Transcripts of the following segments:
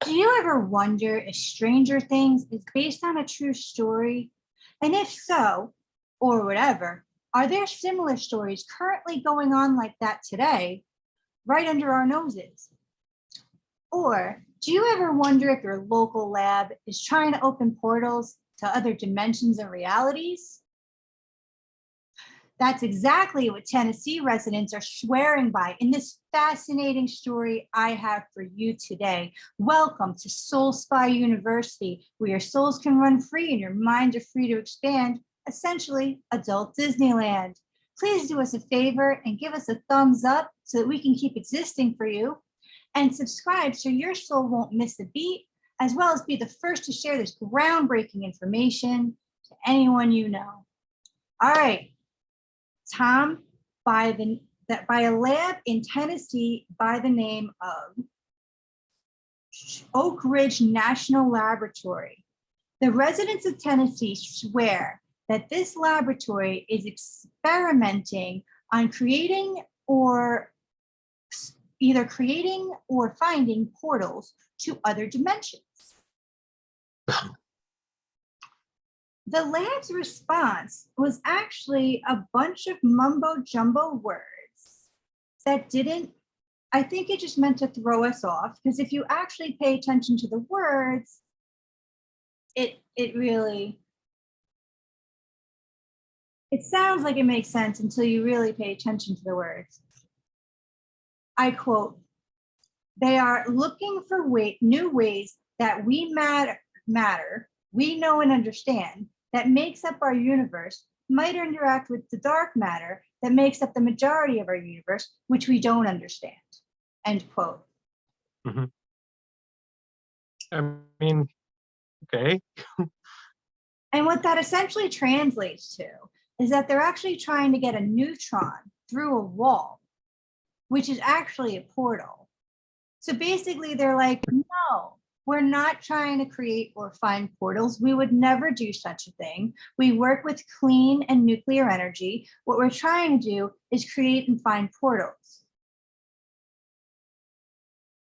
Do you ever wonder if Stranger Things is based on a true story? And if so, or whatever, are there similar stories currently going on like that today, right under our noses? Or do you ever wonder if your local lab is trying to open portals to other dimensions and realities? That's exactly what Tennessee residents are swearing by in this fascinating story I have for you today. Welcome to Soul Spy University, where your souls can run free and your minds are free to expand, essentially adult Disneyland. Please do us a favor and give us a thumbs up so that we can keep existing for you, and subscribe so your soul won't miss a beat, as well as be the first to share this groundbreaking information to anyone you know. All right. Tom, by a lab in Tennessee by the name of Oak Ridge National Laboratory. The residents of Tennessee swear that this laboratory is experimenting on either creating or finding portals to other dimensions. The lab's response was actually a bunch of mumbo jumbo words that I think it just meant to throw us off, because if you actually pay attention to the words, it sounds like it makes sense until you really pay attention to the words. I quote, "They are looking for new ways that we matter, we know and understand, that makes up our universe might interact with the dark matter that makes up the majority of our universe, which we don't understand." End quote. Mm-hmm. I mean, okay. And what that essentially translates to is that they're actually trying to get a neutron through a wall, which is actually a portal. So basically they're like, no, we're not trying to create or find portals. We would never do such a thing. We work with clean and nuclear energy. What we're trying to do is create and find portals.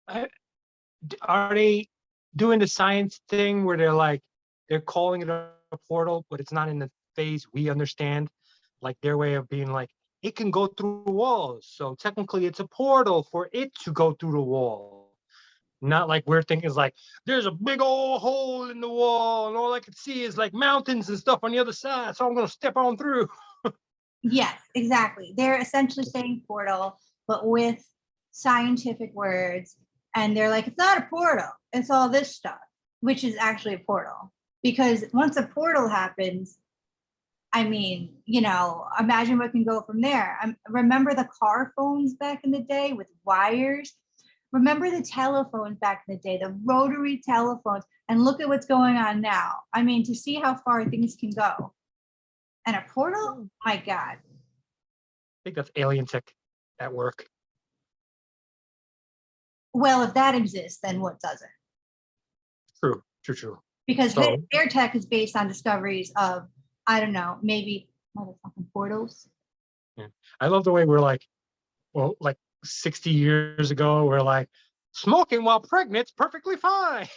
Are they doing the science thing where they're calling it a portal, but it's not in the phase we understand? Like their way of being like, it can go through walls. So technically it's a portal for it to go through the wall. Not like we're thinking is like, there's a big old hole in the wall and all I can see is like mountains and stuff on the other side. So I'm going to step on through. Yes, exactly. They're essentially saying portal, but with scientific words. And they're like, it's not a portal. It's all this stuff, which is actually a portal. Because once a portal happens, I mean, imagine what can go from there. Remember the car phones back in the day with wires? Remember the telephones back in the day, the rotary telephones, and look at what's going on now. I mean, to see how far things can go. And a portal, my God. I think that's alien tech at work. Well, if that exists, then what doesn't? True. Because their tech is based on discoveries of, I don't know, maybe motherfucking portals. Yeah. I love the way we're like, 60 years ago, we're like, smoking while pregnant's perfectly fine.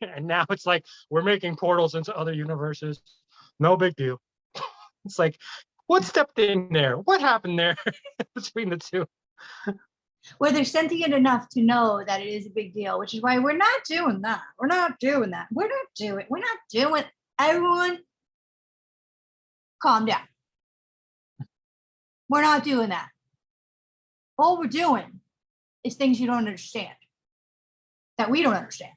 And now it's like, we're making portals into other universes. No big deal. It's like, what stepped in there? What happened there between the two? Well, they're sentient enough to know that it is a big deal, which is why we're not doing that. Everyone, calm down. We're not doing that. All we're doing is things you don't understand, that we don't understand.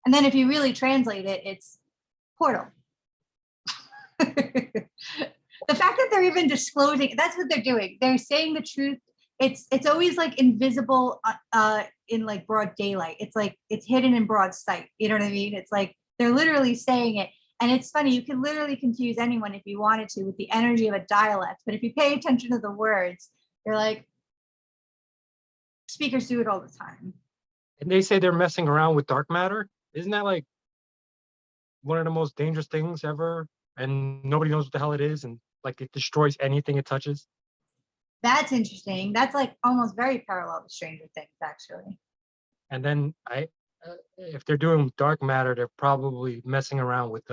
And then if you really translate it, it's portal. The fact that they're even disclosing, that's what they're doing. They're saying the truth. It's always like invisible in like broad daylight. It's like it's hidden in broad sight. You know what I mean? It's like they're literally saying it. And it's funny, you can literally confuse anyone if you wanted to with the energy of a dialect. But if you pay attention to the words, they're like, speakers do it all the time. And they say they're messing around with dark matter. Isn't that like one of the most dangerous things ever? And nobody knows what the hell it is. And like it destroys anything it touches. That's interesting. That's like almost very parallel to Stranger Things, actually. And then I if they're doing dark matter, they're probably messing around with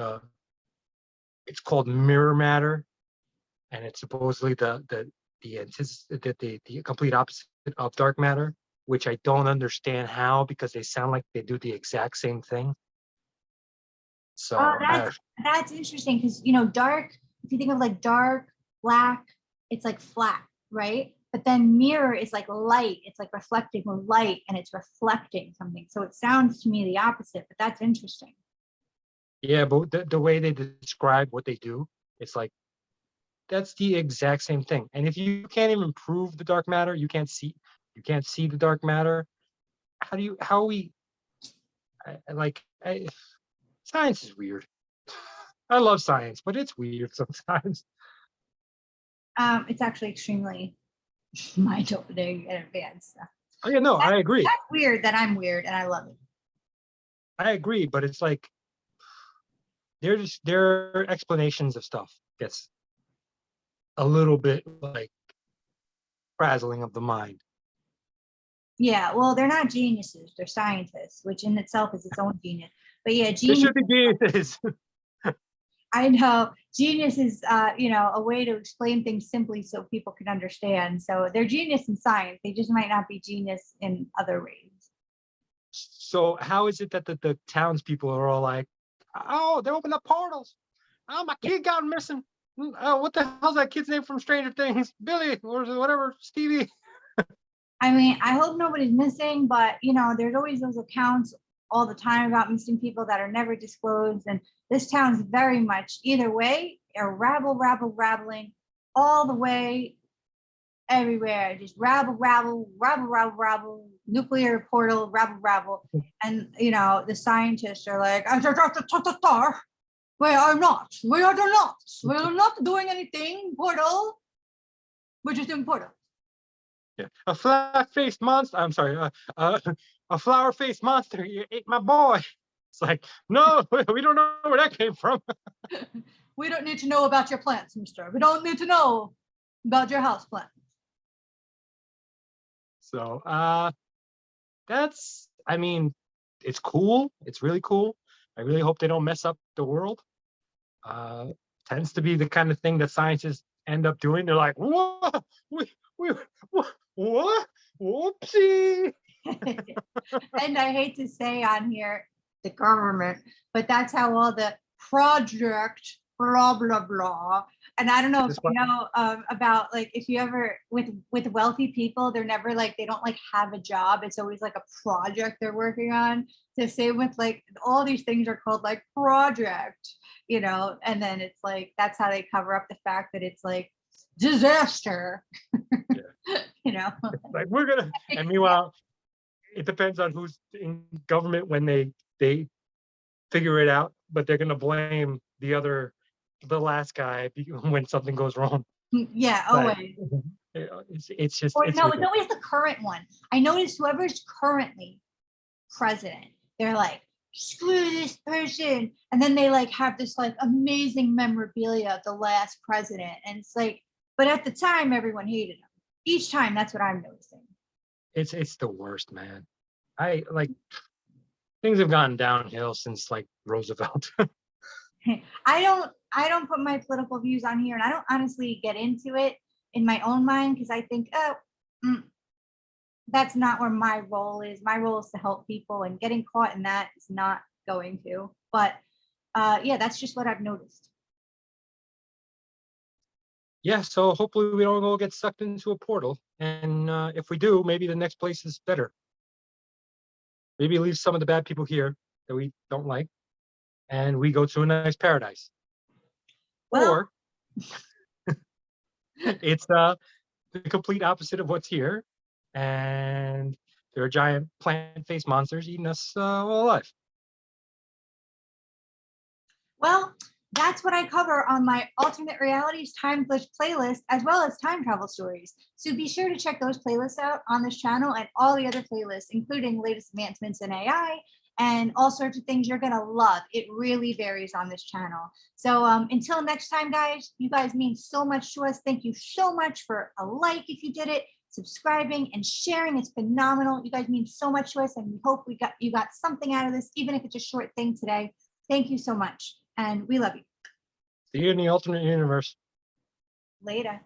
it's called mirror matter, and it's supposedly the complete opposite of dark matter, which I don't understand how, because they sound like they do the exact same thing. Oh, So that's interesting because dark. If you think of like dark, black, it's like flat, right? But then mirror is like light. It's like reflecting light, and it's reflecting something. So it sounds to me the opposite, but that's interesting. yeah, but the way they describe what they do, it's like that's the exact same thing. And if you can't even prove the dark matter, you can't see the dark matter. How are we like science is weird. I love science, but it's weird sometimes. It's actually extremely mind-opening and advanced stuff. Oh yeah, no, I agree. That's weird that I'm weird and I love it. I agree, but it's like their explanations of stuff gets a little bit like frazzling of the mind. Yeah, well, they're not geniuses, they're scientists, which in itself is its own genius. But yeah, There genius, should be geniuses. I know genius is a way to explain things simply so people can understand. So they're genius in science, they just might not be genius in other ways. So how is it that the townspeople are all like, oh, they opened up portals. Oh, my kid got missing. What the hell's that kid's name from Stranger Things? Billy or whatever, Stevie. I mean, I hope nobody's missing, but there's always those accounts all the time about missing people that are never disclosed. And this town's very much either way, or rabbling all the way everywhere. Just rabble, nuclear portal, rabble. And the scientists are like, we are not doing anything, portal. We're just doing portal. Yeah. A flat-faced monster. I'm sorry. A flower-faced monster. You ate my boy. It's like, no, we don't know where that came from. We don't need to know about your plants, mister. We don't need to know about your house plants. So I mean, it's cool. It's really cool. I really hope they don't mess up the world. Tends to be the kind of thing that scientists end up doing. They're like, what? What? Whoopsie. And I hate to say on here the government, but that's how all the project blah blah blah. And I don't know if you know about like if you ever with wealthy people, they're never like they don't like have a job. It's always like a project they're working on. The same with like all these things are called like project, and then it's like that's how they cover up the fact that it's like disaster. Yeah. Like we're gonna, and meanwhile, it depends on who's in government when they figure it out, but they're gonna blame the last guy when something goes wrong. Yeah, always. It's just or it's no, it's always the current one. I noticed whoever's currently president, they're like, screw this person. And then they like have this like amazing memorabilia of the last president. And it's like, but at the time, everyone hated him. Each time, that's what I'm noticing. It's the worst, man. I like things have gone downhill since like Roosevelt. I don't put my political views on here, and I don't honestly get into it in my own mind because I think, that's not where my role is. My role is to help people, and getting caught in that is not going to. But yeah, that's just what I've noticed. Yeah, so hopefully we don't all get sucked into a portal, and if we do, maybe the next place is better. Maybe leave some of the bad people here that we don't like, and we go to a nice paradise. Well, or it's the complete opposite of what's here, and there are giant plant-faced monsters eating us all alive. well, that's what I cover on my alternate realities time glitch playlist, as well as time travel stories. So be sure to check those playlists out on this channel and all the other playlists, including latest advancements in AI and all sorts of things you're gonna love. It really varies on this channel. So until next time, guys, you guys mean so much to us. Thank you so much for a like if you did it, subscribing and sharing. It's phenomenal. You guys mean so much to us, and we hope you got something out of this, even if it's a short thing today. Thank you so much, and we love you. See you in the alternate universe. Later.